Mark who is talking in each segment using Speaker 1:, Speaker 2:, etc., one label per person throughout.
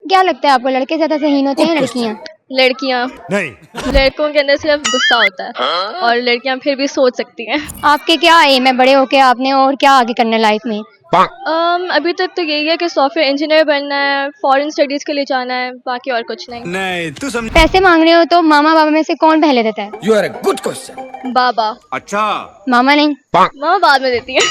Speaker 1: क्या लगता है आपको, लड़के ज्यादा ज़हीन होते हैं या लड़कियाँ?
Speaker 2: लड़कियाँ
Speaker 3: नहीं।
Speaker 2: लड़कों के अंदर सिर्फ गुस्सा होता है और लड़कियाँ फिर भी सोच सकती हैं।
Speaker 1: आपके क्या एम है बड़े होके आपने, और क्या आगे करना है लाइफ में?
Speaker 2: अभी तक तो यही है कि सॉफ्टवेयर इंजीनियर बनना है, फॉरेन स्टडीज के लिए जाना है, बाकी और कुछ नहीं।
Speaker 3: नहीं तू समझ।
Speaker 1: पैसे मांग रहे हो तो मामा बाबा में से कौन पहले देता है?
Speaker 3: You are a good question.
Speaker 2: बाबा।
Speaker 3: अच्छा।
Speaker 1: मामा नहीं?
Speaker 2: मामा बाद में देती है।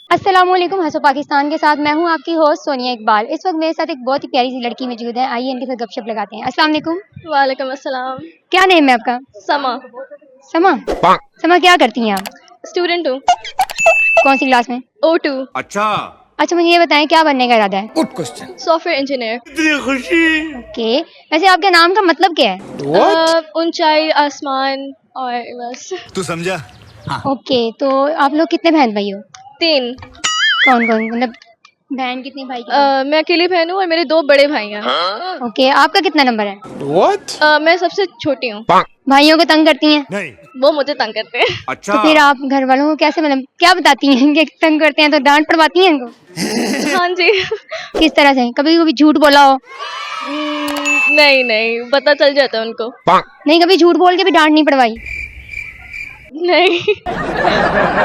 Speaker 1: अस्सलामुअलैकुम, हंसो पाकिस्तान के साथ मैं हूं आपकी होस्ट सोनिया इकबाल। इस वक्त मेरे साथ एक बहुत ही प्यारी सी लड़की मौजूद है, आइए इनके साथ गपशप लगाते हैं। अस्सलाम वालेकुम।
Speaker 2: वालेकुम अस्सलाम।
Speaker 1: क्या नेम है आपका?
Speaker 2: समा।
Speaker 1: समा? समा क्या करती हैं आप?
Speaker 2: स्टूडेंट हूँ।
Speaker 1: कौन सी क्लास में?
Speaker 2: O2।
Speaker 3: अच्छा।
Speaker 1: अच्छा मुझे ये बताएं, क्या बनने का इरादा है?
Speaker 3: Good question.
Speaker 2: Software engineer.
Speaker 3: इतनी खुशी।
Speaker 1: ओके, वैसे आपके नाम का मतलब क्या है?
Speaker 2: ऊंचाई, आसमान और बस।
Speaker 3: तू समझा।
Speaker 1: ओके, तो आप लोग कितने बहन भाई हो?
Speaker 2: 3।
Speaker 1: कौन कौन, मतलब बहन कितनी भाई कितने?
Speaker 2: मैं अकेली बहन हूँ और मेरे 2 बड़े भाई हैं।
Speaker 1: ओके, आपका कितना नंबर है?
Speaker 2: मैं सबसे छोटी हूँ।
Speaker 1: भाइयों को तंग करती हैं?
Speaker 3: नहीं।
Speaker 2: वो मुझे तंग करते हैं।
Speaker 3: अच्छा।
Speaker 1: तो फिर आप घर वालों को कैसे, मतलब क्या बताती हैं कि तंग करते हैं, तो डांट पड़वाती हैं इनको?
Speaker 2: हाँ जी।
Speaker 1: किस तरह से? कभी कभी झूठ बोला हो?
Speaker 2: नहीं नहीं, पता चल जाता है उनको।
Speaker 1: नहीं, कभी झूठ बोल के भी डांट नहीं पड़वाई?
Speaker 2: नहीं।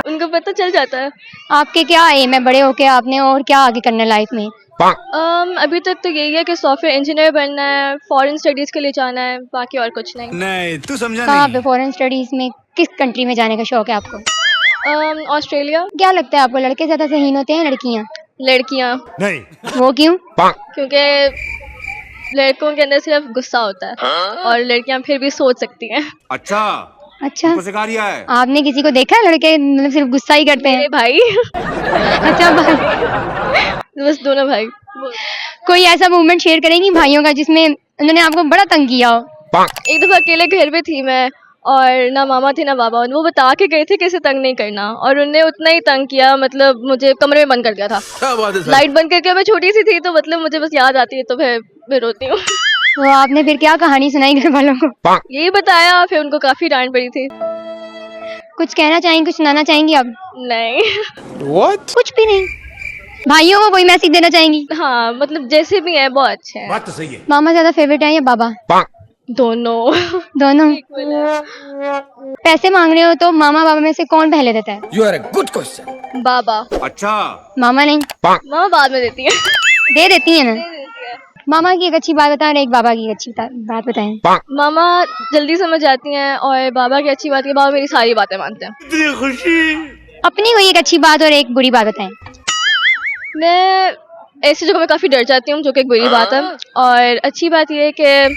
Speaker 2: उनको पता चल जाता है।
Speaker 1: आपके क्या एम है बड़े होके आपने, और क्या आगे करना है लाइफ में?
Speaker 2: अभी तक तो यही है कि सॉफ्टवेयर इंजीनियर बनना है, फॉरेन स्टडीज के लिए जाना है, बाकी और कुछ नहीं।
Speaker 3: नहीं तू समझा
Speaker 1: कहाँ
Speaker 3: नहीं।
Speaker 1: पे फॉरेन स्टडीज में, किस कंट्री में जाने का शौक है आपको?
Speaker 2: ऑस्ट्रेलिया।
Speaker 1: क्या लगता है आपको, लड़के ज्यादा ज़हीन होते हैं या लड़कियाँ?
Speaker 2: लड़कियाँ।
Speaker 3: नहीं।
Speaker 1: वो क्यों?
Speaker 2: क्योंकि लड़कों के अंदर सिर्फ गुस्सा होता है और लड़कियाँ फिर भी सोच सकती हैं।
Speaker 3: अच्छा।
Speaker 1: अच्छा,
Speaker 3: तुमको सिखा रिया है।
Speaker 1: आपने किसी को देखा है लड़के मतलब सिर्फ गुस्सा ही करते
Speaker 2: मेरे
Speaker 1: हैं?
Speaker 2: भाई।
Speaker 1: अच्छा भाई।
Speaker 2: बस दोनों भाई।
Speaker 1: कोई ऐसा मूवमेंट शेयर करेंगी भाइयों का जिसमें उन्होंने आपको बड़ा तंग किया हो?
Speaker 2: एक दफा अकेले घर पे थी मैं, और ना मामा थे ना बाबा, वो बता के गए थे कि इसे तंग नहीं करना, और उन्होंने उतना ही तंग किया, मतलब मुझे कमरे में बंद कर दिया था।
Speaker 3: क्या बात है सर?
Speaker 2: लाइट बंद करके, मैं छोटी सी थी तो मतलब मुझे बस याद आती है तो मैं रोती हूँ।
Speaker 1: तो आपने फिर क्या कहानी सुनाई घर वालों को?
Speaker 2: यही बताया, फिर उनको काफी डांट पड़ी थी।
Speaker 1: कुछ कहना चाहेंगी, कुछ सुनाना चाहेंगी आप?
Speaker 2: नहीं।
Speaker 1: कुछ भी नहीं? भाइयों को कोई मैसेज देना चाहेंगी?
Speaker 2: हाँ, मतलब जैसे भी हैं बहुत अच्छे हैं।
Speaker 3: बात तो सही है।
Speaker 1: मामा ज्यादा फेवरेट है या बाबा?
Speaker 2: दोनों।
Speaker 1: दोनों?
Speaker 2: Equal है।
Speaker 1: पैसे मांग रहे हो तो मामा बाबा में से कौन पहले देता है?
Speaker 3: You are a good question.
Speaker 2: बाबा।
Speaker 3: अच्छा।
Speaker 1: मामा नहीं?
Speaker 2: मामा बाद में देती है।
Speaker 1: दे देती है ना? मामा की एक अच्छी बात बताएं और एक बाबा की एक अच्छी बात बताएं।
Speaker 2: मामा जल्दी समझ जाती हैं, और बाबा की अच्छी बात है, बाबा मेरी सारी बातें मानते हैं।
Speaker 3: इतनी खुशी।
Speaker 1: अपनी कोई एक अच्छी बात और एक बुरी बात बताएं।
Speaker 2: मैं ऐसी जगह में काफी डर जाती हूँ, जो कि एक बुरी बात है, और अच्छी बात ये है कि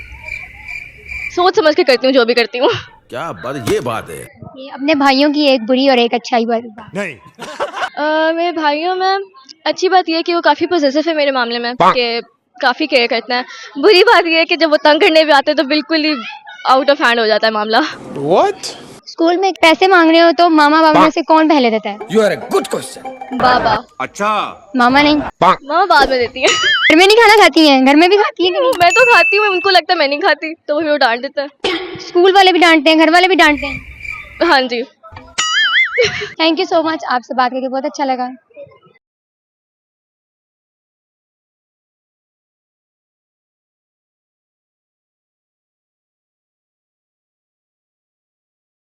Speaker 2: सोच समझ के करती हूँ जो भी करती हूँ।
Speaker 3: क्या बात, ये बात है।
Speaker 1: ये अपने भाइयों की एक बुरी और एक अच्छाई बात।
Speaker 3: नहीं।
Speaker 2: मेरे भाइयों में अच्छी बात ये है कि वो काफी पॉजिटिव है मेरे मामले में, कि काफी केयर करते हैं। बुरी बात ये है कि जब वो तंग करने भी आते हैं तो बिल्कुल ही आउट ऑफ हैंड हो जाता है मामला।
Speaker 1: स्कूल में पैसे मांग रहे हो तो मामा बाबा में से कौन पहले देता है?
Speaker 3: You are a good question.
Speaker 2: बाबा।
Speaker 3: अच्छा।
Speaker 1: मामा नहीं?
Speaker 2: मामा बाद में देती है।
Speaker 1: घर में नहीं खाना खाती हैं? घर में भी खाती है कि नहीं?
Speaker 2: मैं तो खाती हूँ, उनको लगता है मैं नहीं खाती, तो फिर वो डांट देता है।
Speaker 1: स्कूल वाले भी डांटते हैं, घर वाले भी डांटते हैं?
Speaker 2: हाँ जी।
Speaker 1: थैंक यू सो मच, आपसे बात करके बहुत अच्छा लगा।